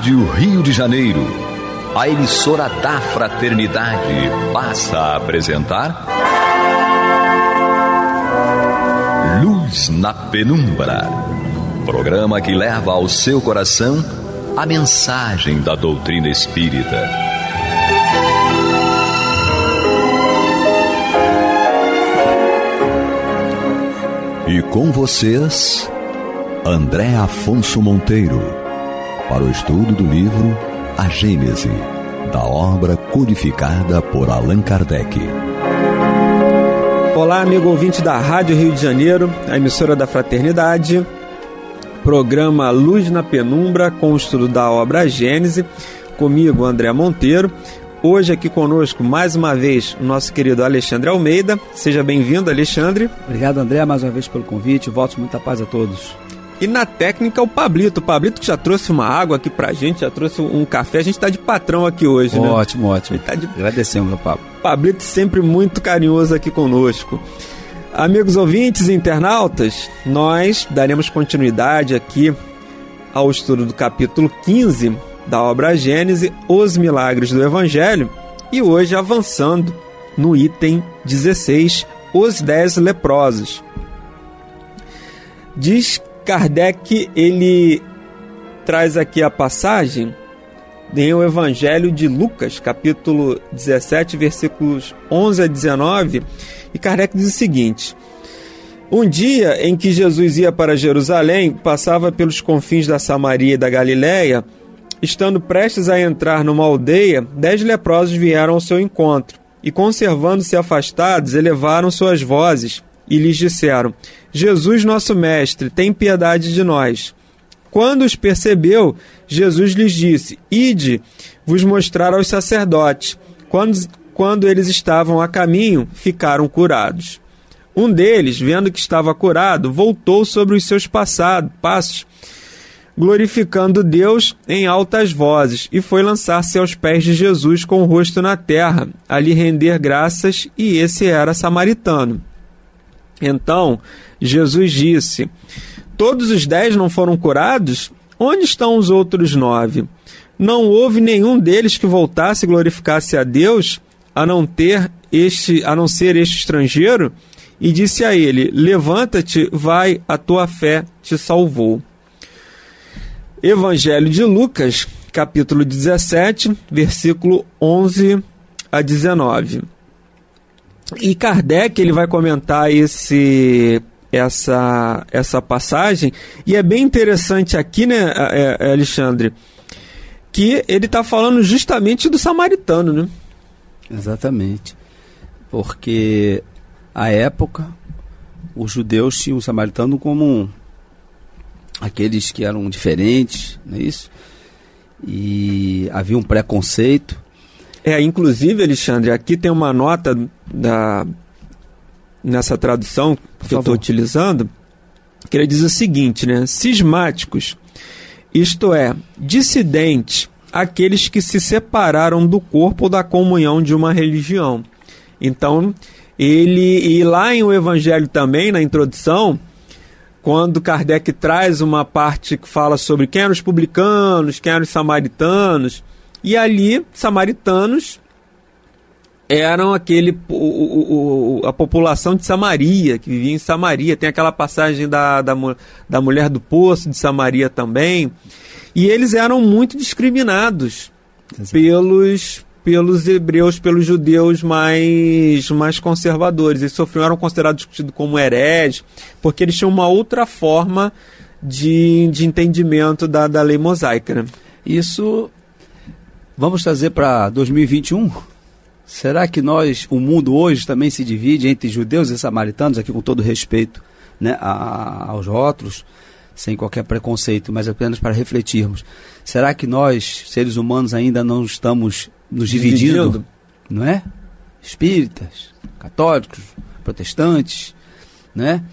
Rádio Rio de Janeiro, a emissora da Fraternidade, passa a apresentar Luz na Penumbra, programa que leva ao seu coração a mensagem da doutrina espírita. E com vocês, André Afonso Monteiro, para o estudo do livro A Gênese, da obra codificada por Allan Kardec. Olá, amigo ouvinte da Rádio Rio de Janeiro, a emissora da Fraternidade, programa Luz na Penumbra, com o estudo da obra A Gênese, comigo, André Monteiro. Hoje aqui conosco, mais uma vez, o nosso querido Alexandre Almeida. Seja bem-vindo, Alexandre. Obrigado, André, mais uma vez pelo convite. Votos muita paz a todos. E na técnica, o Pablito que já trouxe uma água aqui pra gente, já trouxe um café. A gente tá de patrão aqui hoje, né? Ótimo. Agradecemos, meu Pablo. Pablito sempre muito carinhoso aqui conosco. Amigos ouvintes e internautas, nós daremos continuidade aqui ao estudo do capítulo 15 da obra A Gênese, Os Milagres do Evangelho, e hoje avançando no item 16, Os 10 Leprosos. Diz Kardec, ele traz aqui a passagem em o Evangelho de Lucas, capítulo 17, versículos 11 a 19, e Kardec diz o seguinte: um dia em que Jesus ia para Jerusalém, passava pelos confins da Samaria e da Galiléia. Estando prestes a entrar numa aldeia, 10 leprosos vieram ao seu encontro, e conservando-se afastados, elevaram suas vozes e lhes disseram: Jesus, nosso mestre, tem piedade de nós. Quando os percebeu, Jesus lhes disse: ide vos mostrar aos sacerdotes. Quando eles estavam a caminho, ficaram curados. Um deles, vendo que estava curado, voltou sobre os seus passos, glorificando Deus em altas vozes, e foi lançar-se aos pés de Jesus com o rosto na terra, a lhe render graças, e esse era samaritano. Então Jesus disse: todos os 10 não foram curados? Onde estão os outros 9? Não houve nenhum deles que voltasse e glorificasse a Deus, a não ser este estrangeiro? E disse a ele: levanta-te, vai, a tua fé te salvou. Evangelho de Lucas, capítulo 17, versículo 11 a 19. E Kardec, ele vai comentar essa passagem, e é bem interessante aqui, né, Alexandre, que ele está falando justamente do samaritano, né? Exatamente, porque à época os judeus tinham o samaritano como aqueles que eram diferentes, não é isso? E havia um preconceito. Inclusive, Alexandre, aqui tem uma nota nessa tradução que eu estou utilizando, que ele diz o seguinte, né? Cismáticos, isto é, dissidentes, aqueles que se separaram do corpo ou da comunhão de uma religião. Então, e lá em O Evangelho também, na introdução, quando Kardec traz uma parte que fala sobre quem eram os publicanos, quem eram os samaritanos, e ali, samaritanos eram a população de Samaria, que vivia em Samaria. Tem aquela passagem da mulher do poço de Samaria também. E eles eram muito discriminados pelos hebreus, pelos judeus mais conservadores. Eles eram considerados como hereges, porque eles tinham uma outra forma de entendimento da lei mosaica, né? Isso vamos trazer para 2021? Será que o mundo hoje também se divide entre judeus e samaritanos, aqui com todo respeito, né, aos rótulos, sem qualquer preconceito, mas apenas para refletirmos? Será que nós, seres humanos, ainda não estamos nos dividindo? Não é? Espíritas, católicos, protestantes, né?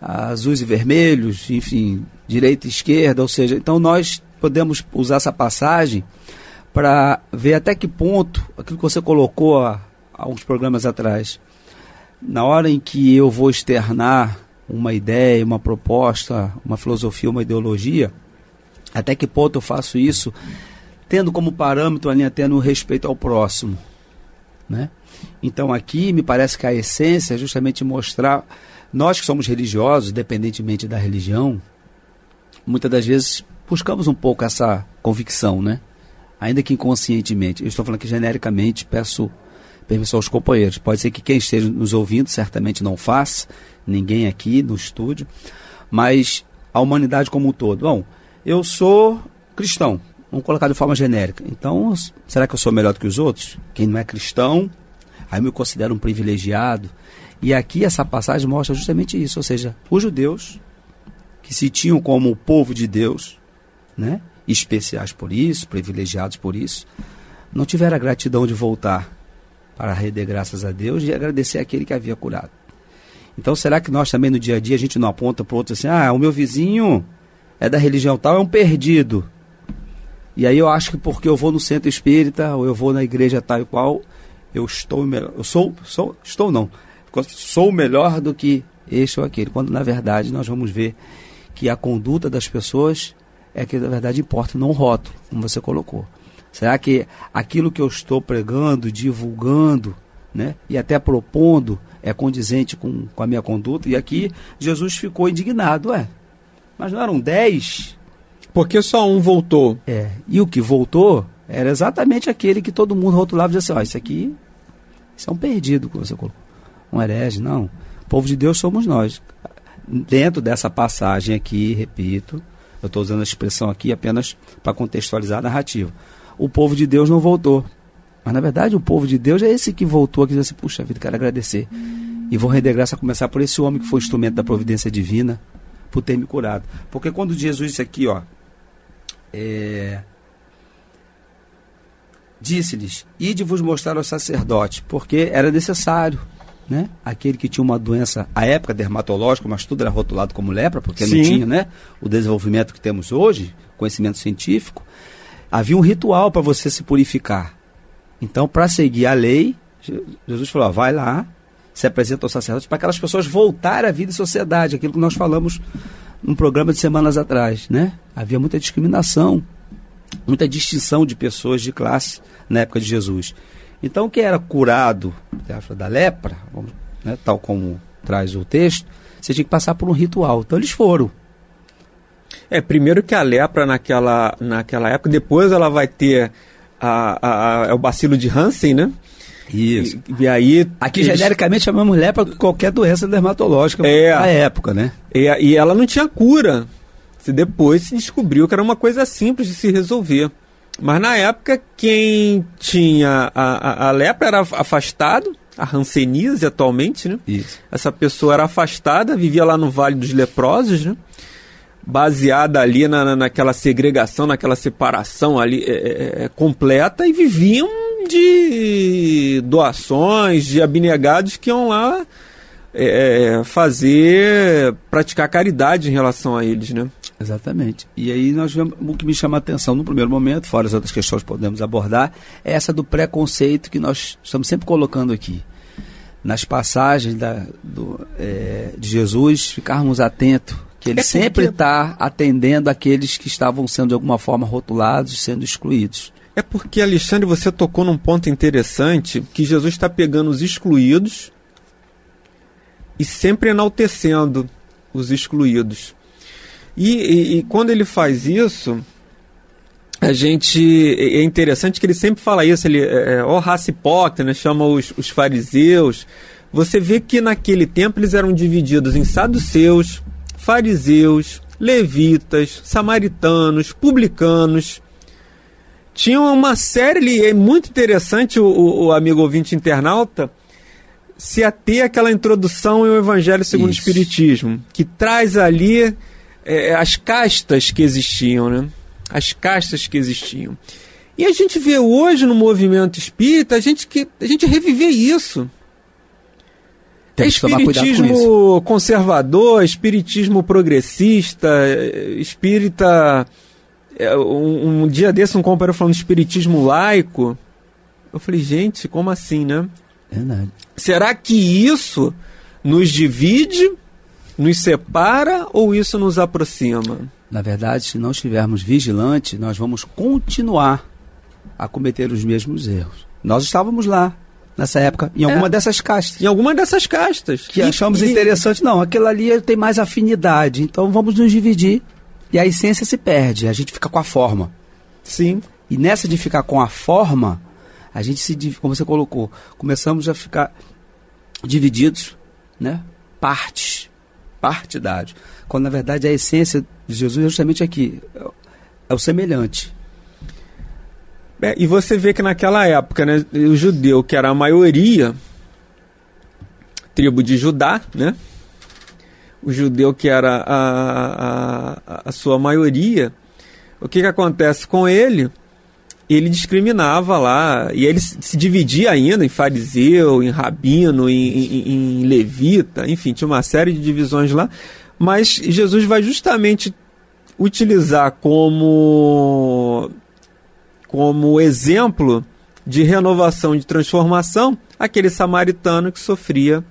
Azuis e vermelhos, enfim, direita e esquerda, ou seja, então nós podemos usar essa passagem para ver até que ponto, aquilo que você colocou há uns programas atrás, na hora em que eu vou externar uma ideia, uma proposta, uma filosofia, uma ideologia, Até que ponto eu faço isso, tendo como parâmetro a linha tênue o respeito ao próximo, né? Então aqui me parece que a essência é justamente mostrar, nós que somos religiosos, independentemente da religião, muitas das vezes buscamos um pouco essa convicção, né? Ainda que inconscientemente. Eu estou falando que genericamente peço permissão aos companheiros. Pode ser que quem esteja nos ouvindo certamente não faça, ninguém aqui no estúdio, mas a humanidade como um todo. Bom, eu sou cristão, vamos colocar de forma genérica. Então, será que eu sou melhor do que os outros? Quem não é cristão, aí eu me considero um privilegiado. E aqui essa passagem mostra justamente isso, ou seja, os judeus, que se tinham como o povo de Deus, né, especiais por isso, privilegiados por isso, não tiveram a gratidão de voltar para render graças a Deus e agradecer àquele que havia curado. Então, será que nós também no dia a dia a gente não aponta para o outro assim, o meu vizinho é da religião tal, é um perdido. E aí eu acho que porque eu vou no centro espírita ou eu vou na igreja tal e qual, eu estou melhor. Eu sou melhor do que este ou aquele. Quando na verdade nós vamos ver que a conduta das pessoas é que na verdade importa, não o rótulo, como você colocou. Será que aquilo que eu estou pregando, divulgando, né, e até propondo é condizente com a minha conduta? E aqui Jesus ficou indignado, mas não eram 10? Porque só um voltou. E o que voltou era exatamente aquele que todo mundo rotulava e dizia assim, isso é um perdido que você colocou, um herege. Não, o povo de Deus somos nós. Dentro dessa passagem aqui, repito, eu estou usando a expressão aqui apenas para contextualizar a narrativa. O povo de Deus não voltou. Mas, na verdade, o povo de Deus é esse que voltou aqui e disse assim, puxa vida, quero agradecer. E vou render graça a começar por esse homem que foi instrumento da providência divina, por ter me curado. Porque quando Jesus disse aqui, disse-lhes, ide vos mostrar aos sacerdotes, porque era necessário, né? Aquele que tinha uma doença, à época dermatológica, mas tudo era rotulado como lepra, porque Sim. Não tinha, né, o desenvolvimento que temos hoje, conhecimento científico. Havia um ritual para você se purificar. Então, para seguir a lei, Jesus falou, vai lá, se apresenta aos sacerdotes, para aquelas pessoas voltarem à vida em sociedade, aquilo que nós falamos num programa de semanas atrás, né? Havia muita discriminação, muita distinção de pessoas de classe na época de Jesus. Então, quem era curado da lepra, né, tal como traz o texto, você tinha que passar por um ritual. Então, eles foram. Primeiro que a lepra naquela época, depois ela vai ter o bacilo de Hansen, né? Isso. E aí... Aqui, genericamente, chamamos lepra de qualquer doença dermatológica na época, né? E ela não tinha cura. Depois se descobriu que era uma coisa simples de se resolver. Mas na época, quem tinha a lepra era afastado, a hanseníase atualmente, né? Isso. Essa pessoa era afastada, vivia lá no Vale dos Leprosos, né? Baseada ali naquela segregação, naquela separação ali completa, e viviam de doações, de abnegados que iam lá praticar caridade em relação a eles, né? Exatamente. E aí nós vemos o que me chama a atenção no primeiro momento, fora as outras questões que podemos abordar, é essa do preconceito que nós estamos sempre colocando aqui. Nas passagens de Jesus, ficarmos atentos, que ele sempre está atendendo aqueles que estavam sendo de alguma forma rotulados, sendo excluídos. É porque, Alexandre, você tocou num ponto interessante, que Jesus está pegando os excluídos e sempre enaltecendo os excluídos. E quando ele faz isso, é interessante que ele sempre fala isso, ele raça hipócrita, né, chama os fariseus. Você vê que naquele tempo eles eram divididos em saduceus, fariseus, levitas, samaritanos, publicanos. Tinha uma série, é muito interessante o amigo ouvinte internauta se ater àquela introdução ao Evangelho segundo o Espiritismo, que traz ali as castas que existiam, né? As castas que existiam. E a gente vê hoje no movimento espírita, a gente reviver isso. Espiritismo conservador, espiritismo progressista, espírita... Um dia desse, um companheiro falando de espiritismo laico. Eu falei, gente, como assim, né? Verdade. Será que isso nos divide, nos separa, ou isso nos aproxima? Na verdade, se não estivermos vigilantes, nós vamos continuar a cometer os mesmos erros. Nós estávamos lá, nessa época, em alguma dessas castas. Em alguma dessas castas. Que achamos interessante. Não, aquilo ali tem mais afinidade, então vamos nos dividir. E a essência se perde, a gente fica com a forma. Sim. E nessa de ficar com a forma, a gente como você colocou, começamos a ficar divididos, né? Partidários. Quando na verdade a essência de Jesus é justamente aqui, é o semelhante. E você vê que naquela época, né, o judeu, que era a maioria, tribo de Judá, né? O judeu que era a sua maioria, o que acontece com ele? Ele discriminava lá, e ele se dividia ainda em fariseu, em rabino, em levita, enfim, tinha uma série de divisões lá, mas Jesus vai justamente utilizar como exemplo de renovação, de transformação, aquele samaritano que sofria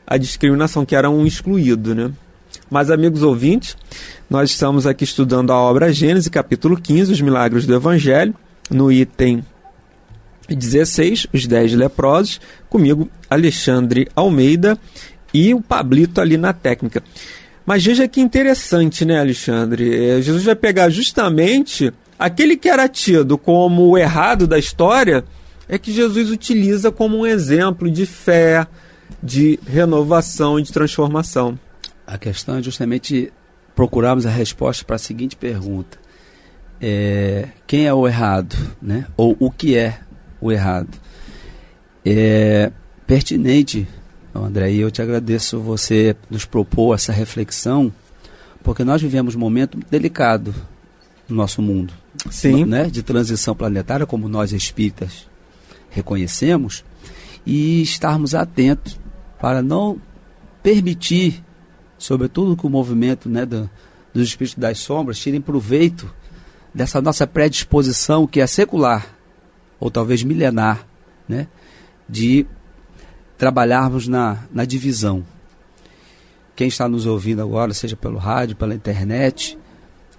a discriminação, que era um excluído, né? Mas, amigos ouvintes, nós estamos aqui estudando a obra Gênesis, capítulo 15, os milagres do Evangelho, no item 16, os 10 leprosos, comigo, Alexandre Almeida, e o Pablito ali na técnica. Mas veja que interessante, né, Alexandre? Jesus vai pegar justamente aquele que era tido como o errado da história, é que Jesus utiliza como um exemplo de fé, de renovação e de transformação. A questão é justamente procurarmos a resposta para a seguinte pergunta. Quem é o errado, né? Ou o que é o errado? É pertinente, André, e eu te agradeço você nos propor essa reflexão, porque nós vivemos um momento delicado no nosso mundo. Sim. Né? De transição planetária, como nós espíritas reconhecemos, e estarmos atentos para não permitir, sobretudo que o movimento, né, dos espíritos das sombras tirem proveito dessa nossa predisposição, que é secular, ou talvez milenar, né, de trabalharmos na divisão. Quem está nos ouvindo agora, seja pelo rádio, pela internet,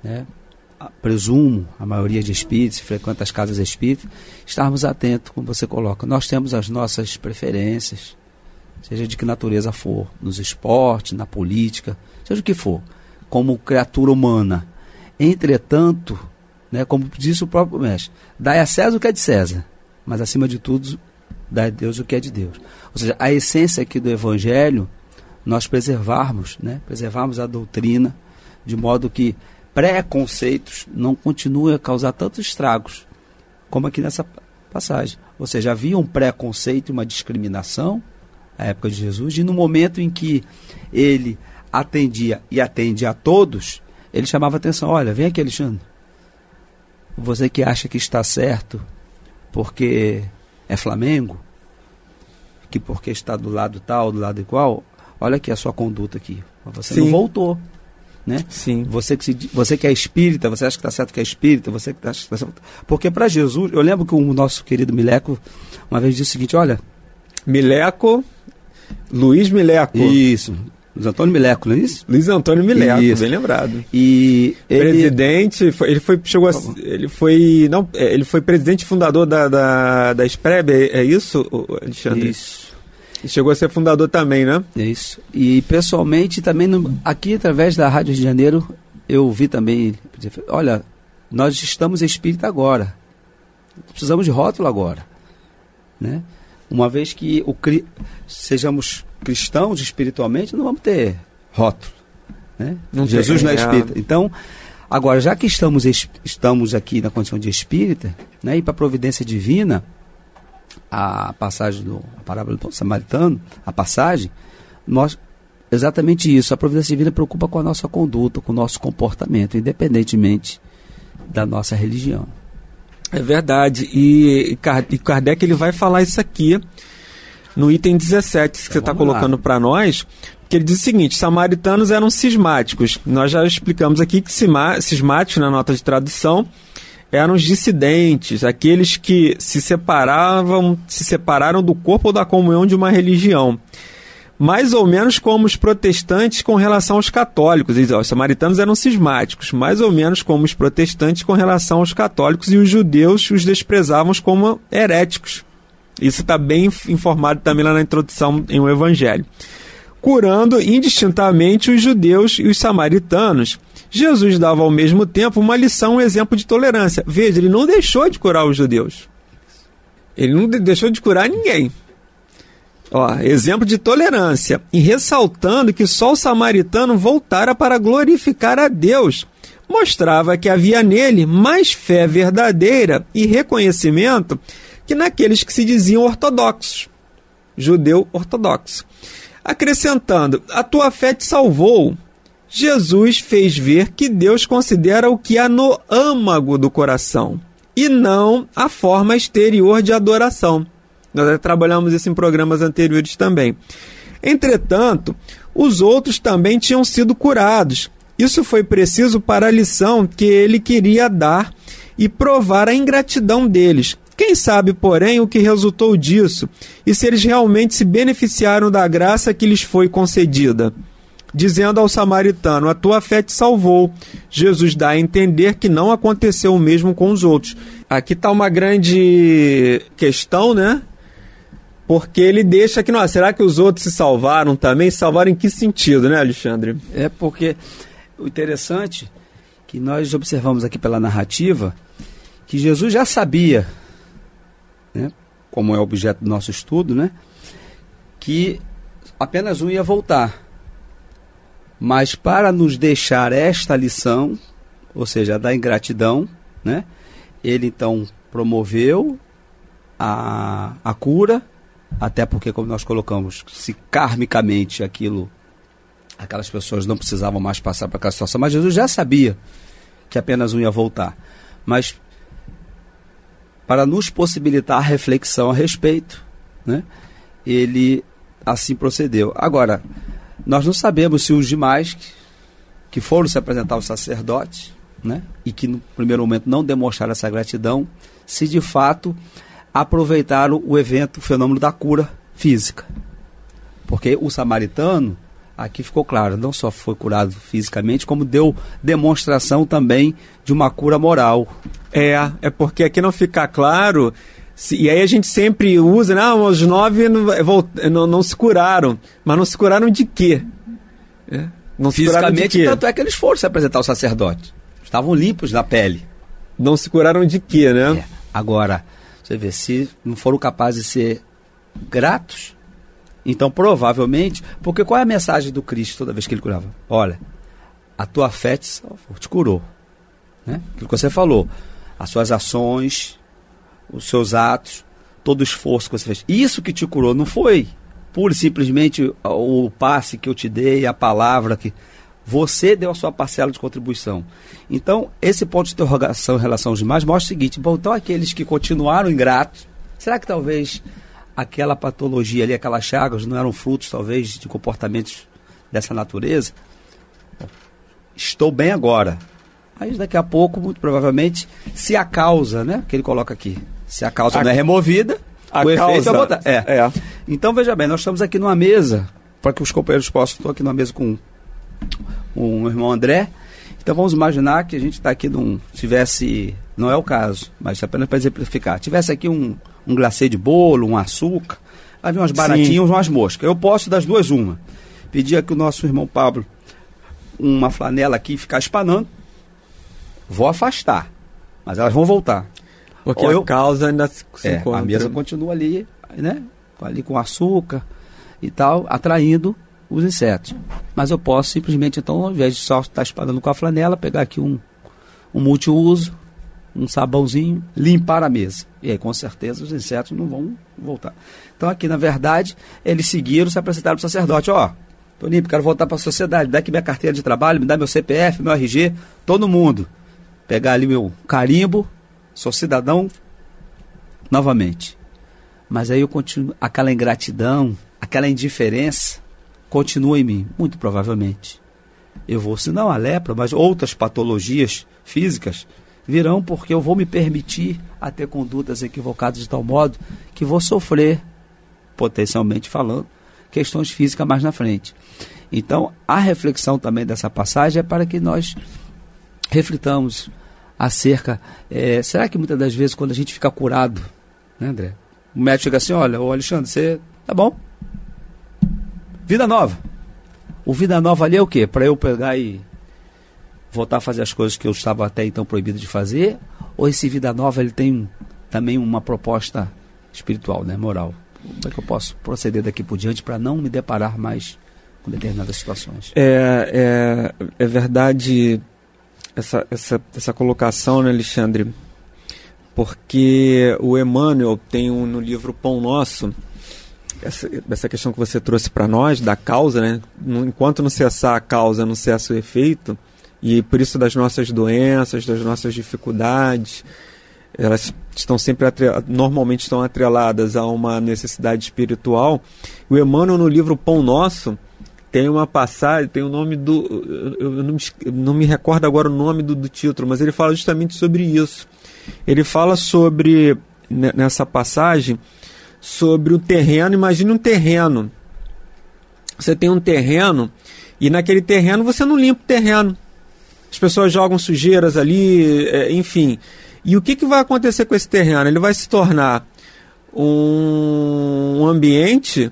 né, presumo, a maioria de espíritos, frequenta as casas espíritas, estarmos atentos, como você coloca. Nós temos as nossas preferências, seja de que natureza for, nos esportes, na política, seja o que for, como criatura humana. Entretanto, né, como disse o próprio mestre, dai a César o que é de César, mas acima de tudo, dai a Deus o que é de Deus. Ou seja, a essência aqui do Evangelho, nós preservarmos, né, preservarmos a doutrina, de modo que preconceitos não continuem a causar tantos estragos, como aqui nessa passagem. Ou seja, havia um preconceito e uma discriminação na época de Jesus, e no momento em que ele atendia e atende a todos, ele chamava atenção. Olha, vem aqui, Alexandre, você que acha que está certo porque é Flamengo, que porque está do lado tal, do lado igual, olha aqui a sua conduta aqui, você Sim. não voltou, né? Sim. Você que é espírita, você acha que está certo que é espírita, você que acha que está certo, porque para Jesus, eu lembro que o nosso querido Mileco uma vez disse o seguinte, olha, Luiz Mileco. Isso. Luiz Antônio Mileco, não é isso? Luiz Antônio Mileco, isso. Bem lembrado. E presidente, ele foi presidente fundador da Spreb, é isso, Alexandre? Isso. E chegou a ser fundador também, né? Isso. E pessoalmente também, aqui através da Rádio Rio de Janeiro, eu vi também, olha, nós estamos espírita agora. Precisamos de rótulo agora, né? Uma vez que sejamos cristãos espiritualmente, não vamos ter rótulo, né? Jesus não é espírita. Então, agora, já que estamos aqui na condição de espírita, né, e para a providência divina, a parábola do samaritano, a passagem, exatamente isso, a providência divina preocupa com a nossa conduta, com o nosso comportamento, independentemente da nossa religião. É verdade, e Kardec ele vai falar isso aqui no item 17 que você está colocando para nós, que ele diz o seguinte: samaritanos eram cismáticos. Nós já explicamos aqui que cismáticos, na nota de tradução, eram os dissidentes, aqueles que se separaram do corpo ou da comunhão de uma religião. mais ou menos como os protestantes com relação aos católicos. Os samaritanos eram cismáticos, mais ou menos como os protestantes com relação aos católicos, e os judeus os desprezavam como heréticos. Isso está bem informado também lá na introdução em O Evangelho. Curando indistintamente os judeus e os samaritanos, Jesus dava ao mesmo tempo uma lição, um exemplo de tolerância. Veja, ele não deixou de curar os judeus. Ele não deixou de curar ninguém. Exemplo de tolerância. E ressaltando que só o samaritano voltara para glorificar a Deus, mostrava que havia nele mais fé verdadeira e reconhecimento que naqueles que se diziam ortodoxos, judeu ortodoxo. Acrescentando, a tua fé te salvou. Jesus fez ver que Deus considera o que há no âmago do coração, e não a forma exterior de adoração. Nós já trabalhamos isso em programas anteriores também. Entretanto, os outros também tinham sido curados. Isso foi preciso para a lição que ele queria dar e provar a ingratidão deles. Quem sabe, porém, o que resultou disso e se eles realmente se beneficiaram da graça que lhes foi concedida. Dizendo ao samaritano, a tua fé te salvou. Jesus dá a entender que não aconteceu o mesmo com os outros. Aqui está uma grande questão, né? Porque ele deixa que, será que os outros se salvaram também? Se salvaram em que sentido, né, Alexandre? É porque o interessante é que nós observamos aqui pela narrativa que Jesus já sabia, né, como é objeto do nosso estudo, né, que apenas um ia voltar. Mas para nos deixar esta lição, ou seja, a da ingratidão, né, ele então promoveu a cura, até porque, como nós colocamos, se karmicamente aquelas pessoas não precisavam mais passar por aquela situação, mas Jesus já sabia que apenas um ia voltar. Mas para nos possibilitar a reflexão a respeito, né, ele assim procedeu. Agora, nós não sabemos se os demais que foram se apresentar aos sacerdotes, né, e que no primeiro momento não demonstraram essa gratidão, se de fato aproveitaram o evento, o fenômeno da cura física. Porque o samaritano, aqui ficou claro, não só foi curado fisicamente, como deu demonstração também de uma cura moral. É porque aqui não fica claro, e aí a gente sempre usa, os 9 não se curaram, mas não se curaram de quê? Não se curaram de quê? Tanto é que eles foram se apresentar ao sacerdote. Estavam limpos na pele. Não se curaram de quê, né? Agora, você vê, se não foram capazes de ser gratos, então provavelmente, porque qual é a mensagem do Cristo toda vez que ele curava? Olha, a tua fé te curou, né? Aquilo que você falou, as suas ações, os seus atos, todo o esforço que você fez, isso que te curou, não foi pura e simplesmente o passe que eu te dei, a palavra que você deu a sua parcela de contribuição. Então, esse ponto de interrogação em relação aos demais mostra o seguinte, então aqueles que continuaram ingratos, será que talvez aquela patologia ali, aquelas chagas, não eram frutos talvez de comportamentos dessa natureza? Estou bem agora. Mas daqui a pouco, muito provavelmente, se a causa, né, que ele coloca aqui, se a causa não é removida, o efeito vai voltar. Então, veja bem, nós estamos aqui numa mesa, para que os companheiros possam, estou aqui numa mesa com o irmão André. Então vamos imaginar que a gente está aqui tivesse, não é o caso, mas apenas para exemplificar, tivesse aqui um glacê de bolo, um açúcar, havia umas baratinhas, umas moscas. Eu posso das duas uma. Pedir aqui o nosso irmão Pablo uma flanela aqui e ficar espanando. Vou afastar, mas elas vão voltar. Porque a causa ainda se encontra. A mesa continua ali, né? Ali com açúcar e tal, atraindo os insetos. Mas eu posso simplesmente, então, ao invés de só estar espanando com a flanela, pegar aqui um multiuso, um sabãozinho, limpar a mesa. E aí, com certeza, os insetos não vão voltar. Então, aqui, na verdade, eles seguiram, se apresentaram para o sacerdote. Tô limpo, quero voltar para a sociedade. Me dá aqui minha carteira de trabalho, me dá meu CPF, meu RG, todo mundo. Pegar ali meu carimbo, sou cidadão, novamente. Mas aí eu continuo, aquela ingratidão, aquela indiferença, continua em mim, muito provavelmente. Eu vou, se não a lepra, mas outras patologias físicas virão porque eu vou me permitir a ter condutas equivocadas de tal modo que vou sofrer, potencialmente falando, questões físicas mais na frente. Então, a reflexão também dessa passagem é para que nós reflitamos acerca, será que muitas das vezes quando a gente fica curado, né, André? O médico chega assim, olha, ô Alexandre, você tá bom? Vida nova. O vida nova ali é o quê? Para eu pegar e voltar a fazer as coisas que eu estava até então proibido de fazer? Ou esse vida nova ele tem também uma proposta espiritual, né, moral? Como é que eu posso proceder daqui por diante para não me deparar mais com determinadas situações? É verdade essa colocação, né, Alexandre? Porque o Emmanuel tem no livro Pão Nosso, essa questão que você trouxe para nós, da causa, né? Enquanto não cessar a causa, não cessa o efeito, e por isso das nossas doenças, das nossas dificuldades, elas estão sempre normalmente estão atreladas a uma necessidade espiritual. O Emmanuel, no livro Pão Nosso, tem uma passagem, tem o nome eu não me recordo agora o nome do título, mas ele fala justamente sobre isso. Ele fala sobre, nessa passagem, sobre o terreno. Imagine um terreno. Você tem um terreno e naquele terreno você não limpa o terreno. As pessoas jogam sujeiras ali, enfim. E o que vai acontecer com esse terreno? Ele vai se tornar um ambiente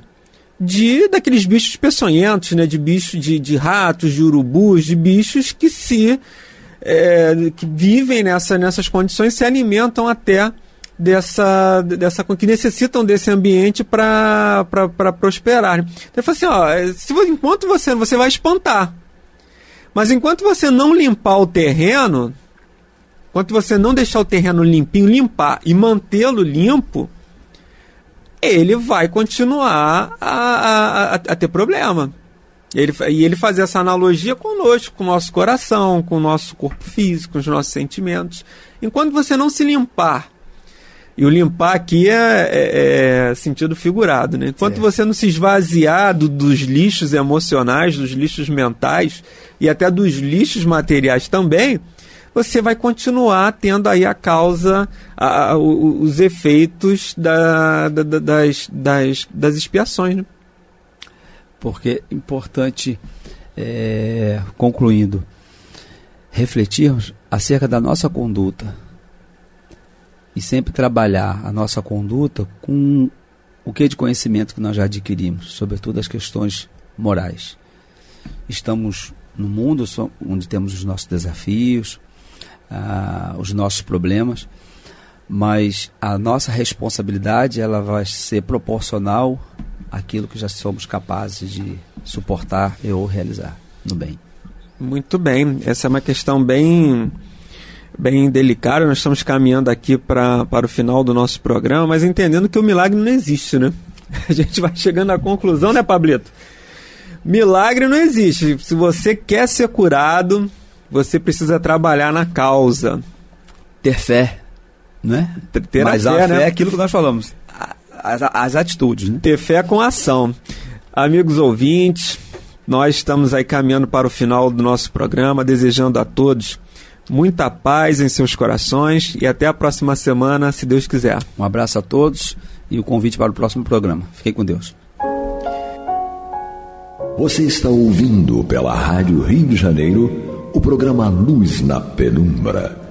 daqueles bichos peçonhentos, né? De bichos, de ratos, de urubus, de bichos que que vivem nessas condições, se alimentam até que necessitam desse ambiente para prosperar. Então ele fala assim, enquanto você vai espantar, mas enquanto você não limpar o terreno, enquanto você não deixar o terreno limpinho, limpar e mantê-lo limpo, ele vai continuar a ter problema. Ele faz essa analogia conosco, com o nosso coração, com o nosso corpo físico, com os nossos sentimentos. Enquanto você não se limpar, e o limpar aqui é sentido figurado, né? Enquanto você não se esvaziar dos lixos emocionais, dos lixos mentais e até dos lixos materiais também, você vai continuar tendo aí a causa, os efeitos das expiações, né? Porque é importante, concluindo, refletirmos acerca da nossa conduta e sempre trabalhar a nossa conduta com o que de conhecimento que nós já adquirimos, sobretudo as questões morais. Estamos no mundo onde temos os nossos desafios, os nossos problemas, mas a nossa responsabilidade ela vai ser proporcional àquilo que já somos capazes de suportar ou realizar no bem. Muito bem, essa é uma questão bem delicada. Nós estamos caminhando aqui para o final do nosso programa, mas entendendo que o milagre não existe, né? A gente vai chegando à conclusão, né, Pablito? Milagre não existe. Se você quer ser curado, você precisa trabalhar na causa. Ter fé, né? Mas a fé é aquilo que nós falamos, as atitudes, né? Ter fé com ação. Amigos ouvintes, nós estamos aí caminhando para o final do nosso programa, desejando a todos muita paz em seus corações e até a próxima semana, se Deus quiser. Um abraço a todos e o convite para o próximo programa. Fiquem com Deus. Você está ouvindo pela Rádio Rio de Janeiro o programa Luz na Penumbra.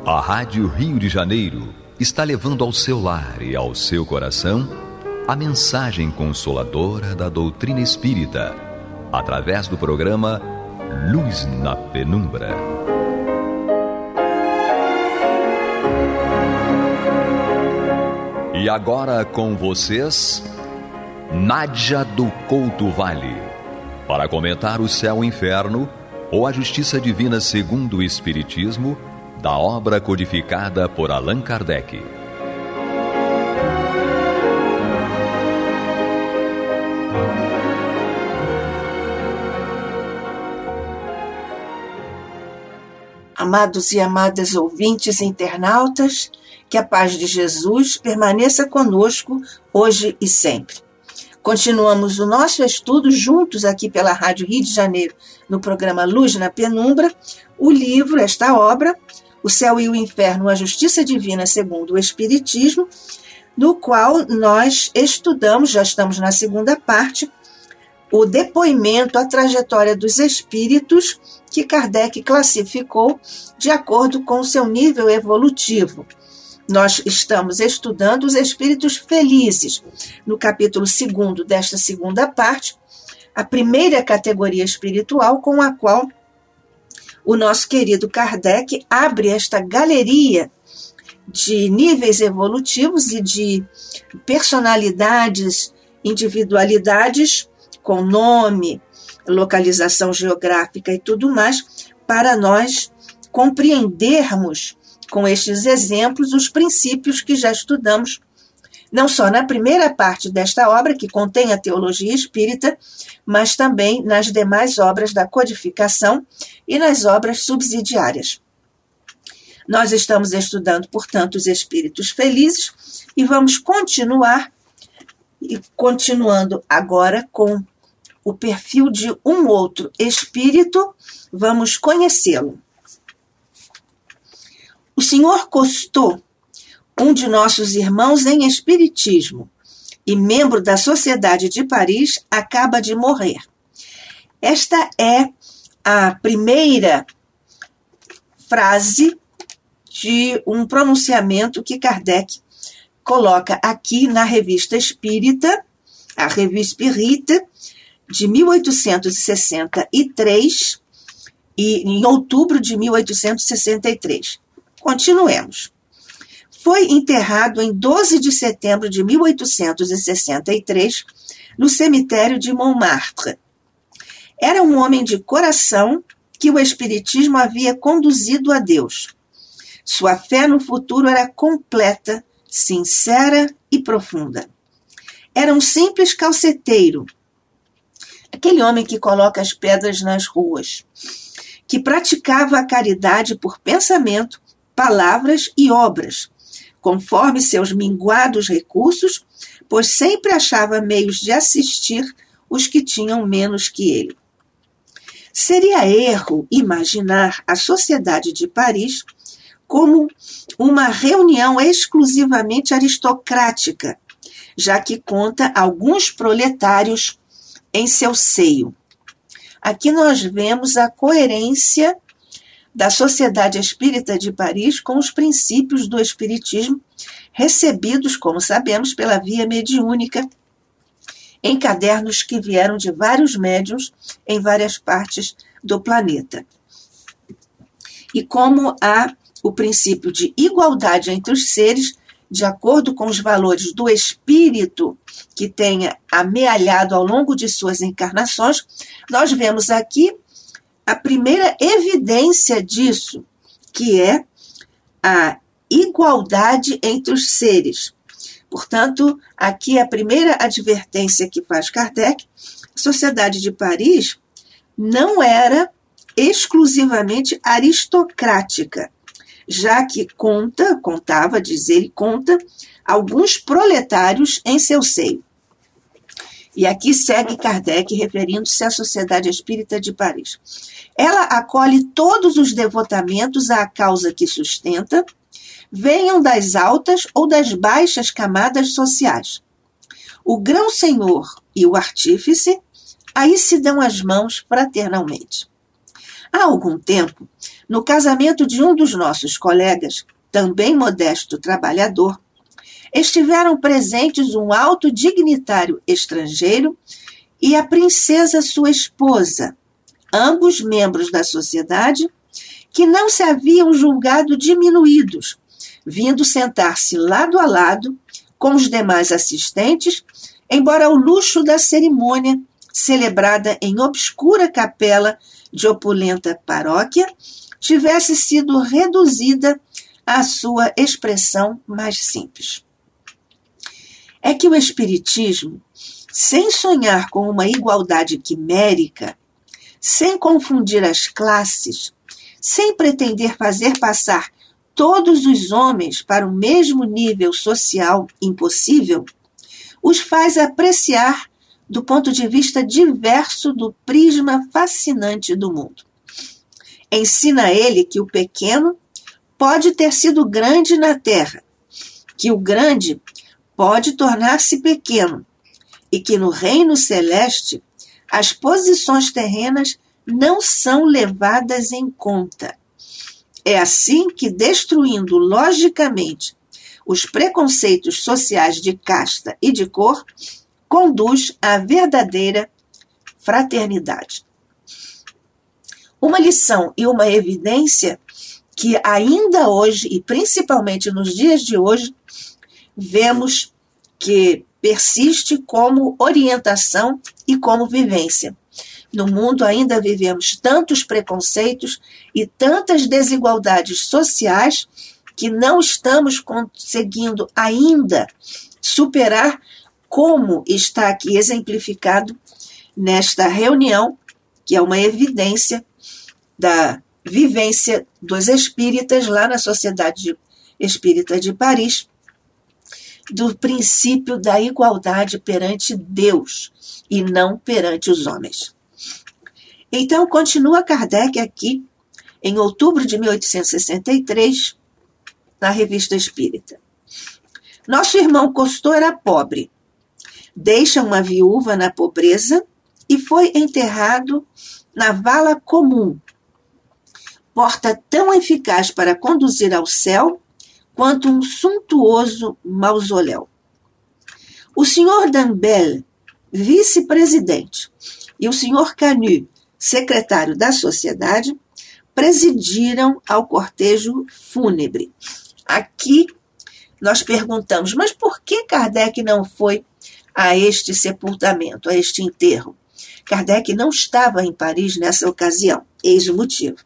A Rádio Rio de Janeiro está levando ao seu lar e ao seu coração a mensagem consoladora da doutrina espírita, através do programa Luz na Penumbra. E agora com vocês, Nádia do Couto Vale, para comentar o céu e inferno ou a justiça divina segundo o Espiritismo, da obra codificada por Allan Kardec. Amados e amadas ouvintes internautas, Que a paz de Jesus permaneça conosco hoje e sempre. Continuamos o nosso estudo juntos aqui pela Rádio Rio de Janeiro, no programa Luz na Penumbra, o livro, esta obra, O Céu e o Inferno, a Justiça Divina segundo o Espiritismo, no qual nós estudamos, já estamos na segunda parte, o depoimento, a trajetória dos espíritos que Kardec classificou de acordo com o seu nível evolutivo. Nós estamos estudando os espíritos felizes. No capítulo 2 desta segunda parte, a primeira categoria espiritual com a qual o nosso querido Kardec abre esta galeria de níveis evolutivos e de personalidades, individualidades com nome, localização geográfica e tudo mais, para nós compreendermos com estes exemplos os princípios que já estudamos, não só na primeira parte desta obra, que contém a teologia espírita, mas também nas demais obras da codificação e nas obras subsidiárias. Nós estamos estudando, portanto, os espíritos felizes e vamos continuando agora com o perfil de um outro espírito, vamos conhecê-lo. O senhor Cousteau, um de nossos irmãos em espiritismo e membro da Sociedade de Paris, acaba de morrer. Esta é a primeira frase de um pronunciamento que Kardec coloca aqui na Revista Espírita, a Revue Spirite, de 1863 e em outubro de 1863. Continuemos. Foi enterrado em 12 de setembro de 1863 no cemitério de Montmartre. Era um homem de coração que o Espiritismo havia conduzido a Deus. Sua fé no futuro era completa, sincera e profunda. Era um simples calceteiro, aquele homem que coloca as pedras nas ruas, que praticava a caridade por pensamento, palavras e obras, conforme seus minguados recursos, pois sempre achava meios de assistir os que tinham menos que ele. Seria erro imaginar a Sociedade de Paris como uma reunião exclusivamente aristocrática, já que conta alguns proletários em seu seio. Aqui nós vemos a coerência da Sociedade Espírita de Paris com os princípios do Espiritismo, recebidos, como sabemos, pela via mediúnica, em cadernos que vieram de vários médiuns em várias partes do planeta. E como há o princípio de igualdade entre os seres, de acordo com os valores do espírito que tenha amealhado ao longo de suas encarnações, nós vemos aqui a primeira evidência disso, que é a igualdade entre os seres. Portanto, aqui a primeira advertência que faz Kardec: a Sociedade de Paris não era exclusivamente aristocrática, já que conta alguns proletários em seu seio. E aqui segue Kardec referindo-se à Sociedade Espírita de Paris. Ela acolhe todos os devotamentos à causa que sustenta, venham das altas ou das baixas camadas sociais. O grão-senhor e o artífice aí se dão as mãos fraternalmente. Há algum tempo, no casamento de um dos nossos colegas, também modesto trabalhador, estiveram presentes um alto dignitário estrangeiro e a princesa sua esposa, ambos membros da sociedade, que não se haviam julgado diminuídos, vindo sentar-se lado a lado com os demais assistentes, embora o luxo da cerimônia, celebrada em obscura capela de opulenta paróquia, tivesse sido reduzida à sua expressão mais simples. É que o Espiritismo, sem sonhar com uma igualdade quimérica, sem confundir as classes, sem pretender fazer passar todos os homens para o mesmo nível social impossível, os faz apreciar do ponto de vista diverso do prisma fascinante do mundo. Ensina a ele que o pequeno pode ter sido grande na terra, que o grande pode tornar-se pequeno e que no reino celeste as posições terrenas não são levadas em conta. É assim que, destruindo logicamente os preconceitos sociais de casta e de cor, conduz à verdadeira fraternidade. Uma lição e uma evidência que ainda hoje, e principalmente nos dias de hoje, vemos que persiste como orientação e como vivência. No mundo ainda vivemos tantos preconceitos e tantas desigualdades sociais que não estamos conseguindo ainda superar, como está aqui exemplificado nesta reunião, que é uma evidência da vivência dos espíritas lá na Sociedade Espírita de Paris, do princípio da igualdade perante Deus e não perante os homens. Então, continua Kardec aqui, em outubro de 1863, na Revista Espírita. Nosso irmão Cousteau era pobre, deixa uma viúva na pobreza e foi enterrado na vala comum, porta tão eficaz para conduzir ao céu quanto um suntuoso mausoléu. O Sr. Dambel, vice-presidente, e o Sr. Canut, secretário da sociedade, presidiram ao cortejo fúnebre. Aqui nós perguntamos, mas por que Kardec não foi a este sepultamento, a este enterro? Kardec não estava em Paris nessa ocasião, eis o motivo.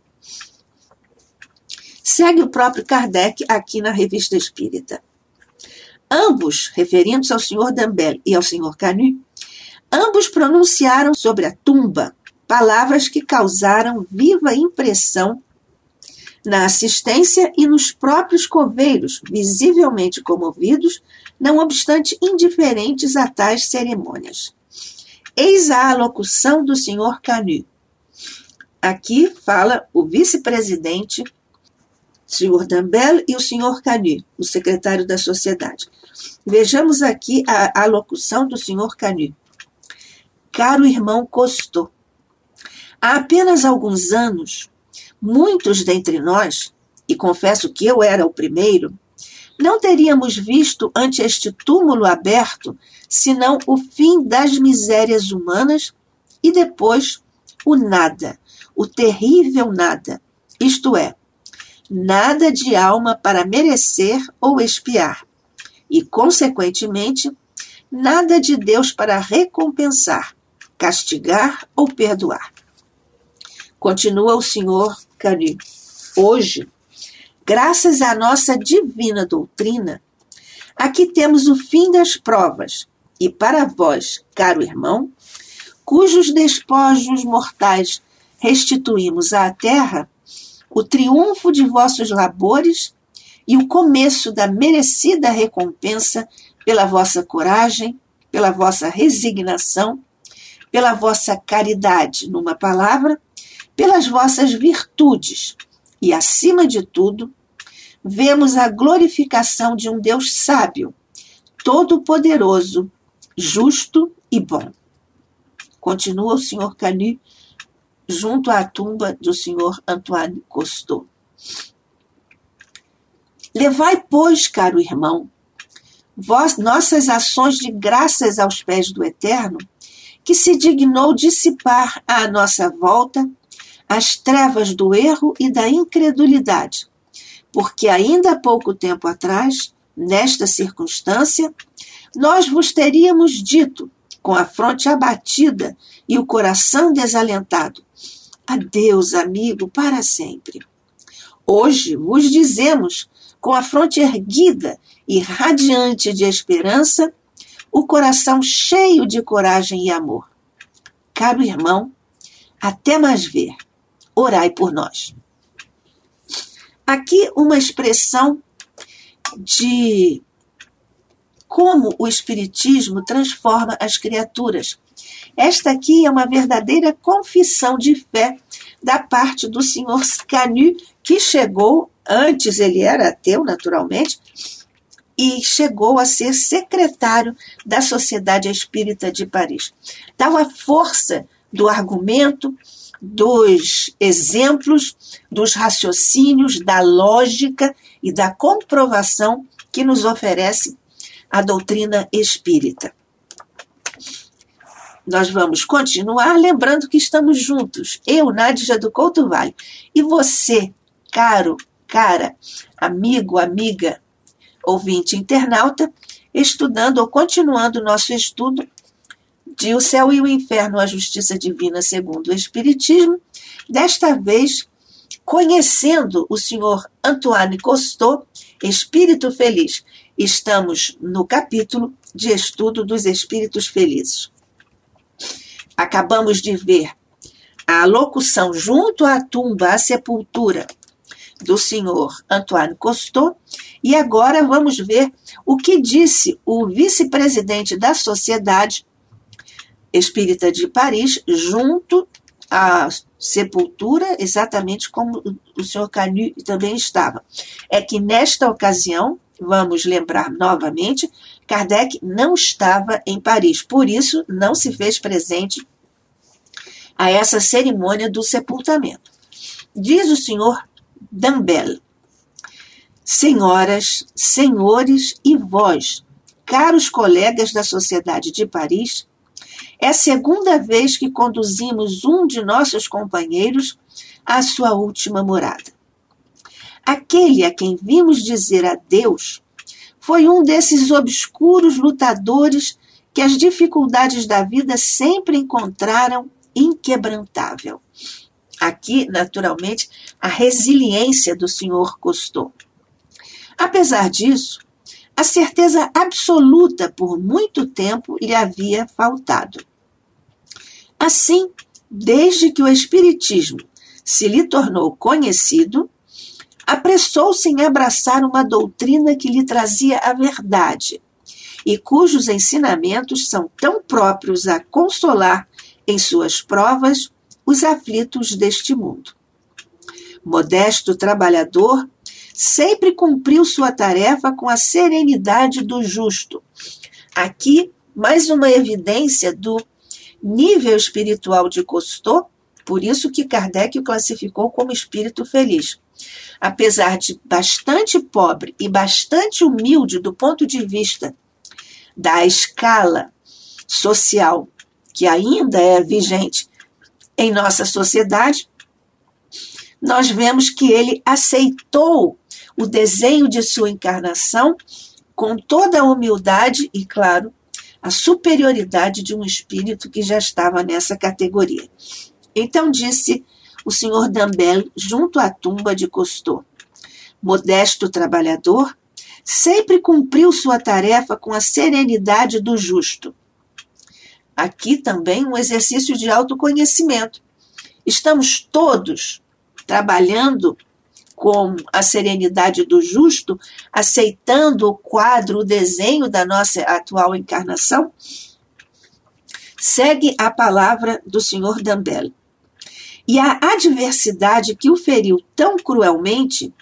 Segue o próprio Kardec aqui na Revista Espírita. Ambos, referindo-se ao Sr. Dambel e ao Sr. Canut, ambos pronunciaram sobre a tumba palavras que causaram viva impressão na assistência e nos próprios coveiros, visivelmente comovidos, não obstante indiferentes a tais cerimônias. Eis a alocução do Sr. Canut. Aqui fala o vice-presidente, Sr. Dambel, e o Sr. Canut, o secretário da sociedade. Vejamos aqui a alocução do Sr. Canut. Caro irmão Cousteau, há apenas alguns anos, muitos dentre nós, e confesso que eu era o primeiro, não teríamos visto ante este túmulo aberto senão o fim das misérias humanas e depois o nada, o terrível nada, isto é, nada de alma para merecer ou expiar, e, consequentemente, nada de Deus para recompensar, castigar ou perdoar. Continua o Sr. Canut. Hoje, graças à nossa divina doutrina, aqui temos o fim das provas, e para vós, caro irmão, cujos despojos mortais restituímos à terra, o triunfo de vossos labores e o começo da merecida recompensa pela vossa coragem, pela vossa resignação, pela vossa caridade, numa palavra, pelas vossas virtudes e, acima de tudo, vemos a glorificação de um Deus sábio, todo-poderoso, justo e bom. Continua o Sr. Canut junto à tumba do Sr. Antoine Cousteau. Levai, pois, caro irmão, nossas ações de graças aos pés do Eterno, que se dignou dissipar à nossa volta as trevas do erro e da incredulidade, porque ainda há pouco tempo atrás, nesta circunstância, nós vos teríamos dito, com a fronte abatida e o coração desalentado, adeus, amigo, para sempre. Hoje vos dizemos, com a fronte erguida e radiante de esperança, o coração cheio de coragem e amor. Caro irmão, até mais ver. Orai por nós. Aqui uma expressão de como o Espiritismo transforma as criaturas. Esta aqui é uma verdadeira confissão de fé da parte do Sr. Canu, que chegou, antes ele era ateu, naturalmente, e chegou a ser secretário da Sociedade Espírita de Paris. Tal a força do argumento, dos exemplos, dos raciocínios, da lógica e da comprovação que nos oferece a doutrina espírita. Nós vamos continuar lembrando que estamos juntos, eu, Nádia do Couto Vale, e você, caro, cara, amigo, amiga, ouvinte, internauta, estudando ou continuando o nosso estudo de O Céu e o Inferno, a Justiça Divina segundo o Espiritismo, desta vez conhecendo o senhor Antoine Cousteau, Espírito Feliz. Estamos no capítulo de estudo dos Espíritos Felizes. Acabamos de ver a locução junto à tumba, à sepultura do senhor Antoine Cousteau, e agora vamos ver o que disse o vice-presidente da Sociedade Espírita de Paris, junto à sepultura, exatamente como o senhor Canu também estava. É que nesta ocasião, vamos lembrar novamente, Kardec não estava em Paris, por isso não se fez presente a essa cerimônia do sepultamento. Diz o senhor Dambel: senhoras, senhores e vós, caros colegas da Sociedade de Paris, é a segunda vez que conduzimos um de nossos companheiros à sua última morada. Aquele a quem vimos dizer adeus foi um desses obscuros lutadores que as dificuldades da vida sempre encontraram inquebrantável. Aqui, naturalmente, a resiliência do senhor Cousteau. Apesar disso, a certeza absoluta por muito tempo lhe havia faltado. Assim, desde que o Espiritismo se lhe tornou conhecido, apressou-se em abraçar uma doutrina que lhe trazia a verdade e cujos ensinamentos são tão próprios a consolar em suas provas os aflitos deste mundo. Modesto trabalhador, sempre cumpriu sua tarefa com a serenidade do justo. Aqui, mais uma evidência do nível espiritual de Cousteau, por isso que Kardec o classificou como espírito feliz. Apesar de bastante pobre e bastante humilde do ponto de vista da escala social que ainda é vigente em nossa sociedade, nós vemos que ele aceitou o desenho de sua encarnação com toda a humildade e, claro, a superioridade de um espírito que já estava nessa categoria. Então disse o senhor Dambel junto à tumba de Cousteau: modesto trabalhador, sempre cumpriu sua tarefa com a serenidade do justo. Aqui também um exercício de autoconhecimento. Estamos todos trabalhando com a serenidade do justo, aceitando o quadro, o desenho da nossa atual encarnação? Segue a palavra do senhor Dambel. E a adversidade que o feriu tão cruelmente,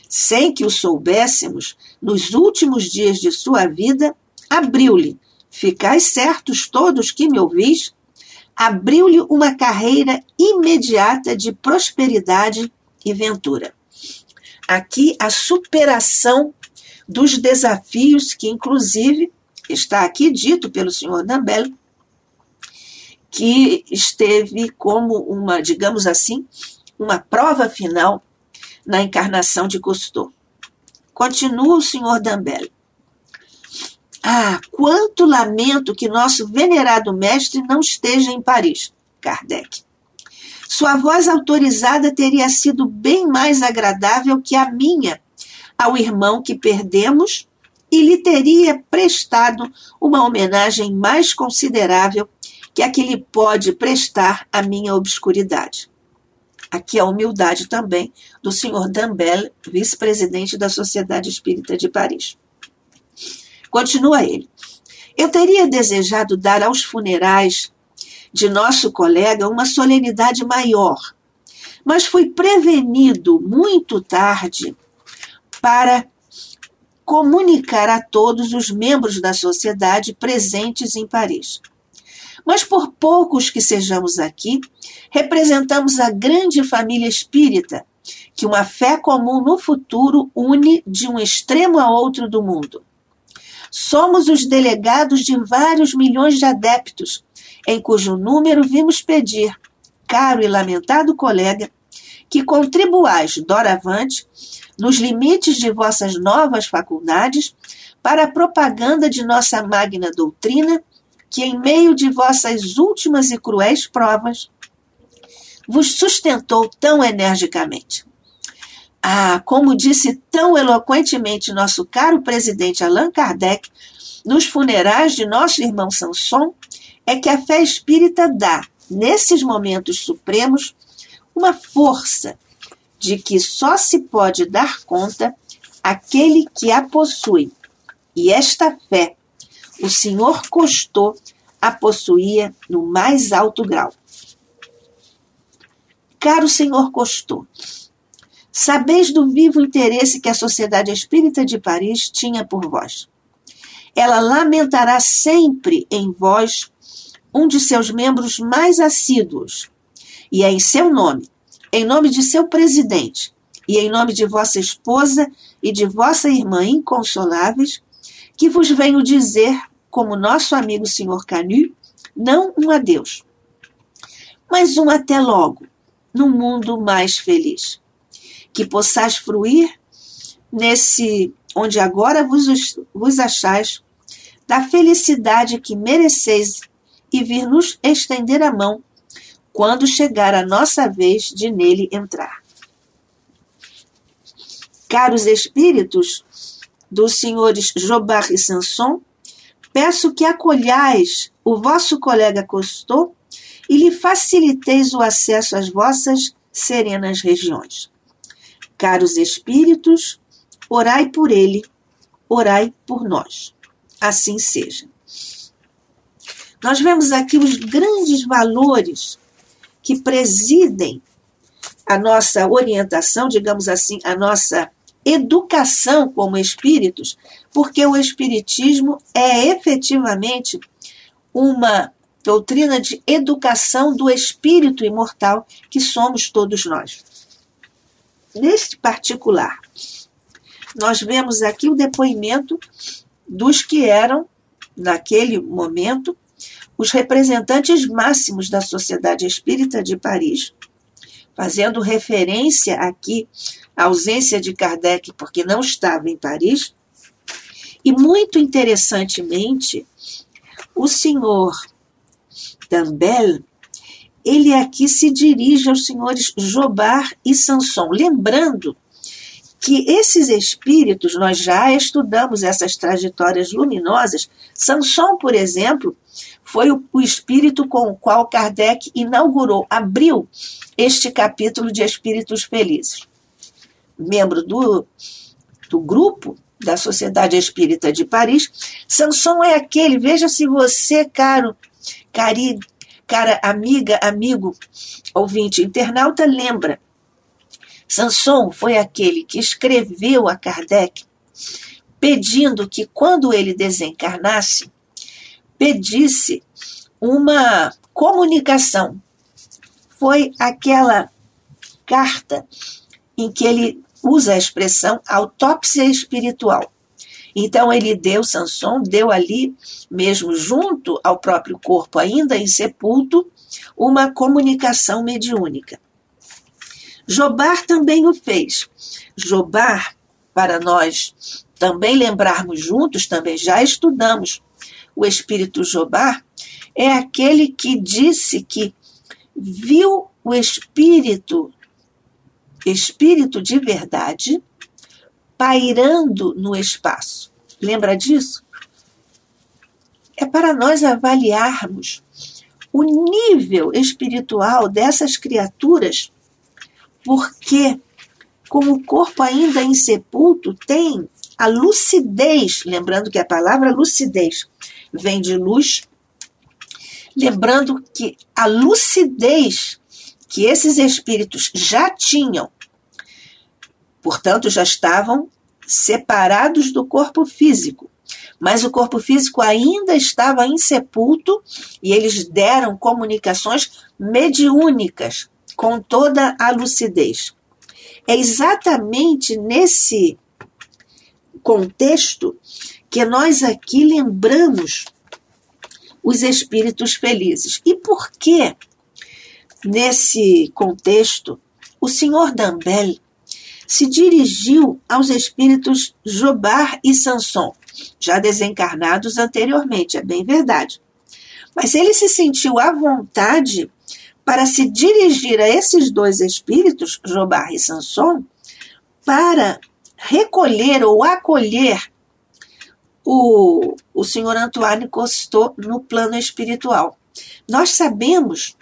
sem que o soubéssemos, nos últimos dias de sua vida, abriu-lhe, ficais certos todos que me ouvis, abriu-lhe uma carreira imediata de prosperidade e ventura. Aqui a superação dos desafios que, inclusive, está aqui dito pelo senhor Dambel, que esteve como uma, digamos assim, uma prova final na encarnação de Cousteau. Continua o senhor Dambel. Ah, quanto lamento que nosso venerado mestre não esteja em Paris, Kardec. Sua voz autorizada teria sido bem mais agradável que a minha ao irmão que perdemos e lhe teria prestado uma homenagem mais considerável que a que lhe pode prestar a minha obscuridade. Aqui a humildade também do Sr. Dumbell, vice-presidente da Sociedade Espírita de Paris. Continua ele. Eu teria desejado dar aos funerais de nosso colega uma solenidade maior, mas fui prevenido muito tarde para comunicar a todos os membros da sociedade presentes em Paris. Mas por poucos que sejamos aqui, representamos a grande família espírita, que uma fé comum no futuro une de um extremo a outro do mundo. Somos os delegados de vários milhões de adeptos, em cujo número vimos pedir, caro e lamentado colega, que contribuais, doravante, nos limites de vossas novas faculdades, para a propaganda de nossa magna doutrina, que em meio de vossas últimas e cruéis provas, vos sustentou tão energicamente. Ah, como disse tão eloquentemente nosso caro presidente Allan Kardec, nos funerais de nosso irmão Sanson, é que a fé espírita dá, nesses momentos supremos, uma força de que só se pode dar conta aquele que a possui. E esta fé, o Senhor Cousteau a possuía no mais alto grau. Caro Senhor Cousteau, sabeis do vivo interesse que a Sociedade Espírita de Paris tinha por vós. Ela lamentará sempre em vós um de seus membros mais assíduos, e é em seu nome, em nome de seu presidente, e em nome de vossa esposa e de vossa irmã inconsoláveis, que vos venho dizer, como nosso amigo Sr. Camus, não um adeus, mas um até logo, num mundo mais feliz. Que possais fruir nesse onde agora vos achais, da felicidade que mereceis e vir nos estender a mão quando chegar a nossa vez de nele entrar. Caros espíritos dos senhores Jobard e Sanson, peço que acolhais o vosso colega Cousteau e lhe faciliteis o acesso às vossas serenas regiões. Caros espíritos, orai por ele, orai por nós. Assim seja. Nós vemos aqui os grandes valores que presidem a nossa orientação, digamos assim, a nossa educação como espíritos, porque o espiritismo é efetivamente uma doutrina de educação do espírito imortal que somos todos nós. Neste particular, nós vemos aqui o depoimento dos que eram, naquele momento, os representantes máximos da Sociedade Espírita de Paris, fazendo referência aqui à ausência de Kardec, porque não estava em Paris. E, muito interessantemente, o senhor Dumbell, ele aqui se dirige aos senhores Jobard e Sanson, lembrando que esses espíritos, nós já estudamos essas trajetórias luminosas. Sanson, por exemplo, foi o espírito com o qual Kardec abriu este capítulo de Espíritos Felizes. Membro do grupo da Sociedade Espírita de Paris, Sanson é aquele, veja se você, cara amiga, amigo, ouvinte, internauta, lembra. Sanson foi aquele que escreveu a Kardec pedindo que, quando ele desencarnasse, pedisse uma comunicação. Foi aquela carta em que ele usa a expressão autópsia espiritual. Então Sanson deu ali, mesmo junto ao próprio corpo, ainda insepulto, uma comunicação mediúnica. Jobard também o fez. Jobard, para nós também lembrarmos juntos, também já estudamos, o espírito Jobard é aquele que disse que viu o espírito de verdade, pairando no espaço. Lembra disso? É para nós avaliarmos o nível espiritual dessas criaturas porque, como o corpo ainda insepulto, tem a lucidez, lembrando que a palavra lucidez vem de luz, lembrando que a lucidez que esses espíritos já tinham, portanto, já estavam separados do corpo físico, mas o corpo físico ainda estava insepulto e eles deram comunicações mediúnicas com toda a lucidez. É exatamente nesse contexto que nós aqui lembramos os espíritos felizes. E por que, nesse contexto, o senhor Dambel se dirigiu aos espíritos Jobar e Sanson, já desencarnados anteriormente, é bem verdade. Mas ele se sentiu à vontade para se dirigir a esses dois espíritos, Jobar e Sanson, para recolher ou acolher o senhor Antoine Cousteau no plano espiritual. Nós sabemos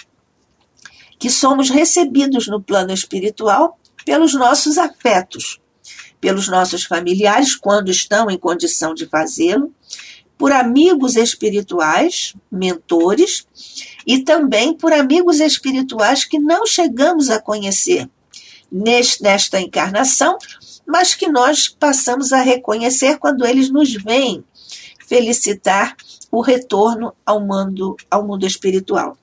que somos recebidos no plano espiritual pelos nossos afetos, pelos nossos familiares, quando estão em condição de fazê-lo, por amigos espirituais, mentores, e também por amigos espirituais que não chegamos a conhecer nesta encarnação, mas que nós passamos a reconhecer quando eles nos vêm felicitar o retorno ao mundo espiritual.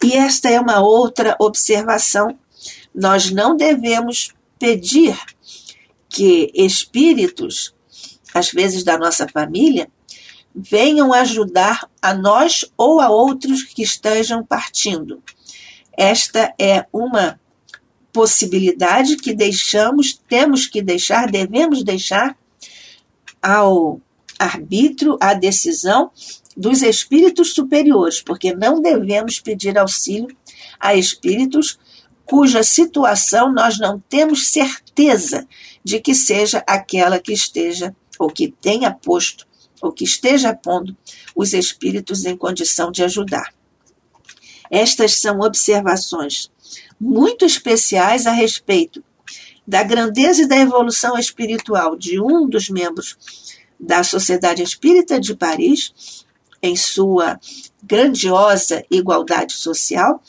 E esta é uma outra observação. Nós não devemos pedir que espíritos, às vezes da nossa família, venham ajudar a nós ou a outros que estejam partindo. Esta é uma possibilidade que devemos deixar ao arbítrio, à decisão dos espíritos superiores, porque não devemos pedir auxílio a espíritos cuja situação nós não temos certeza de que seja aquela que esteja, ou que tenha posto, ou que esteja pondo os espíritos em condição de ajudar. Estas são observações muito especiais a respeito da grandeza e da evolução espiritual de um dos membros da Sociedade Espírita de Paris, em sua grandiosa igualdade social,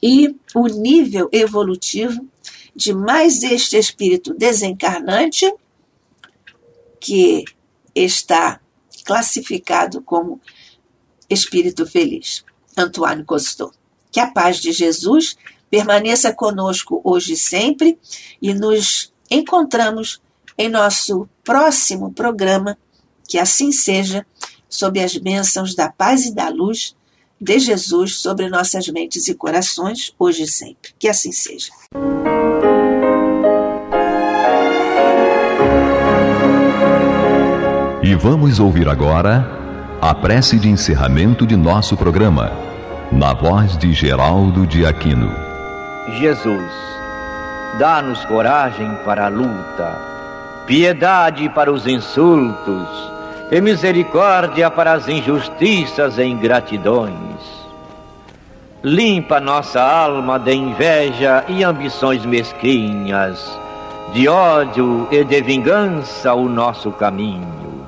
e o nível evolutivo de mais este espírito desencarnante, que está classificado como espírito feliz, Antoine Cousteau. Que a paz de Jesus permaneça conosco hoje e sempre, e nos encontramos em nosso próximo programa, que assim seja, sob as bênçãos da paz e da luz de Jesus sobre nossas mentes e corações, hoje e sempre. Que assim seja. E vamos ouvir agora a prece de encerramento de nosso programa, na voz de Geraldo de Aquino. Jesus, dá-nos coragem para a luta, piedade para os insultos e misericórdia para as injustiças e ingratidões. Limpa nossa alma de inveja e ambições mesquinhas, de ódio e de vingança o nosso caminho.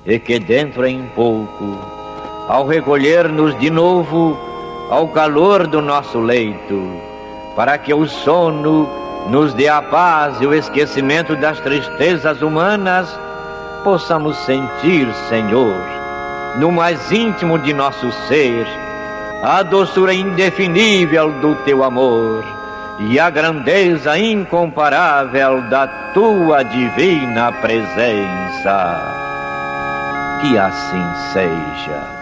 E que dentro em pouco, ao recolher-nos de novo ao calor do nosso leito, para que o sono nos dê a paz e o esquecimento das tristezas humanas, possamos sentir, Senhor, no mais íntimo de nosso ser, a doçura indefinível do Teu amor e a grandeza incomparável da Tua divina presença. Que assim seja.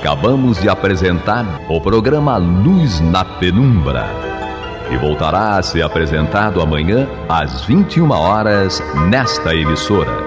Acabamos de apresentar o programa Luz na Penumbra, que voltará a ser apresentado amanhã às 21 horas nesta emissora.